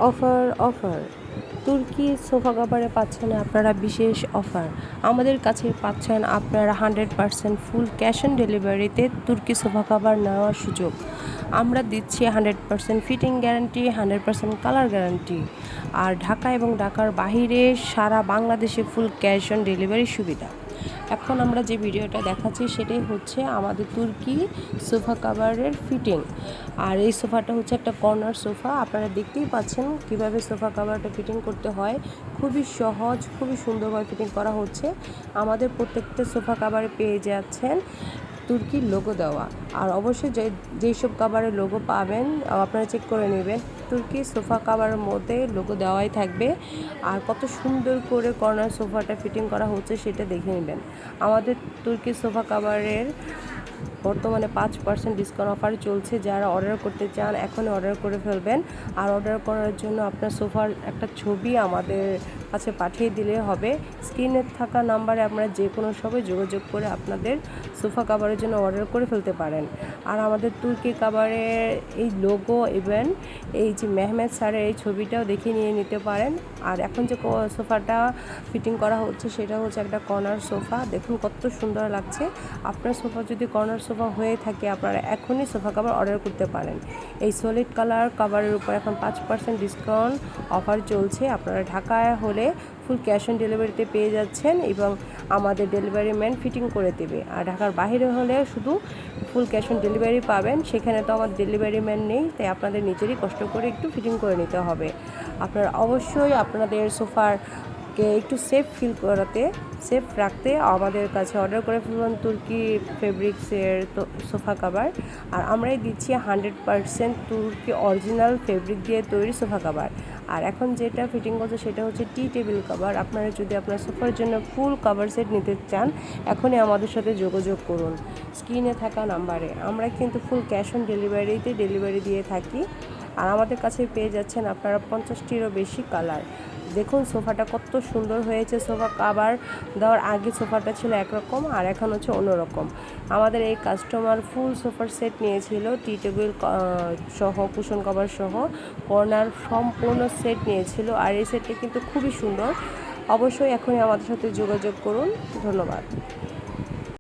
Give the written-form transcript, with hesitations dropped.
Offer offer তুর্কি sofa কাভারে পাচ্ছেন আপনারা বিশেষ অফার। আমাদের কাছে পাচ্ছেন আপনারা 100% ফুল ক্যাশ অন ডেলিভারিতে তুর্কি সোফা কাভার নেওয়ার সুযোগ। আমরা দিচ্ছি 100% ফিটিং গ্যারান্টি, 100% কালার গ্যারান্টি। আর ঢাকা এবং ঢাকার বাহিরে সারা বাংলাদেশে ফুল ক্যাশ অন ডেলিভারি সুবিধা। এখন আমরা যে ভিডিওটা দেখাচ্ছি সেটাই হচ্ছে আমাদের তুর্কি সোফা কাভারের ফিটিং। আর এই সোফাটা হচ্ছে একটা কর্নার সোফা। আপনারা দেখতেই পাচ্ছেন কিভাবে সোফা কাভারটা ফিটিং করতে হয়। খুবই সহজ, খুবই সুন্দরভাবে ফিটিং করা হচ্ছে। আমাদের প্রত্যেকটা সোফা কাভারে পেয়ে যাচ্ছেন তুর্কির লোগো দেওয়া। আর অবশ্যই যেসব কাভারের লোগো পাবেন আপনারা চেক করে নেবেন, তুর্কি সোফা কাভারের মধ্যে লোগো দেওয়াই থাকবে। আর কত সুন্দর করে কর্নার সোফাটা ফিটিং করা হচ্ছে সেটা দেখে নেবেন। আমাদের তুর্কি সোফা কাভারের বর্তমানে 5% ডিসকাউন্ট অফার চলছে। যারা অর্ডার করতে চান এখনই অর্ডার করে ফেলবেন। আর অর্ডার করার জন্য আপনার সোফার একটা ছবি আমাদের কাছে পাঠিয়ে দিলে হবে। স্ক্রিনে থাকা নাম্বারে আপনারা যে কোনো সময় যোগাযোগ করে আপনাদের সোফা কাভারের জন্য অর্ডার করে ফেলতে পারেন। আর আমাদের তুর্কি কাভারের এই লোগো ইভেন এই যে মেহমেদ স্যারের এই ছবিটাও দেখে নিয়ে নিতে পারেন। আর এখন যে সোফাটা ফিটিং করা হচ্ছে সেটা হচ্ছে একটা কর্নার সোফা। দেখুন কত সুন্দর লাগছে। আপনার সোফা যদি কর্নার সোফা হয়ে থাকে আপনারা এখনই সোফা কাভার অর্ডার করতে পারেন। এই সলিড কালার কাভারের উপর এখন 5% ডিসকাউন্ট অফার চলছে। আপনারা ঢাকায় হলে ফুল ক্যাশ অন ডেলিভারিতে পেয়ে যাচ্ছেন এবং আমাদের ডেলিভারি ম্যান ফিটিং করে দেবে। আর ঢাকার বাইরে হলে শুধু ফুল ক্যাশ অন ডেলিভারি পাবেন। সেখানে তো আমাদের ডেলিভারি ম্যান নেই, তাই আপনাদের নিজেরই কষ্ট করে একটু ফিটিং করে নিতে হবে। আপনারা অবশ্যই আপনাদের সোফারকে একটু সেফ রাখতে আমাদের কাছে অর্ডার করে ফেলুন তুর্কি ফেব্রিক্সের সোফা কাভার। আর আমরাই দিচ্ছি 100% তুর্কি অরিজিনাল ফেব্রিক দিয়ে তৈরি সোফা কাভার। আর এখন যেটা ফিটিং করছে সেটা হচ্ছে টি টেবিল কাভার। আপনারা যদি আপনার সোফার জন্য ফুল কাভার সেট নিতে চান এখনই আমাদের সাথে যোগাযোগ করুন স্ক্রিনে থাকা নাম্বারে। আমরা কিন্তু ফুল ক্যাশ অন ডেলিভারিতে ডেলিভারি দিয়ে থাকি। আর আমাদের কাছে পেয়ে যাচ্ছেন আপনারা 50টিরও বেশি কালার। দেখুন সোফাটা কত সুন্দর হয়েছে। সোফা কাভার দেওয়ার আগে সোফাটা ছিল একরকম আর এখন হচ্ছে অন্যরকম। আমাদের এই কাস্টমার ফুল সোফার সেট নিয়েছিল, টি টেবিল সহ, কুশন কভার সহ, কর্নার সম্পূর্ণ সেট নিয়েছিল। আর এই সেটটা কিন্তু খুবই সুন্দর। অবশ্যই এখনই আমাদের সাথে যোগাযোগ করুন। ধন্যবাদ।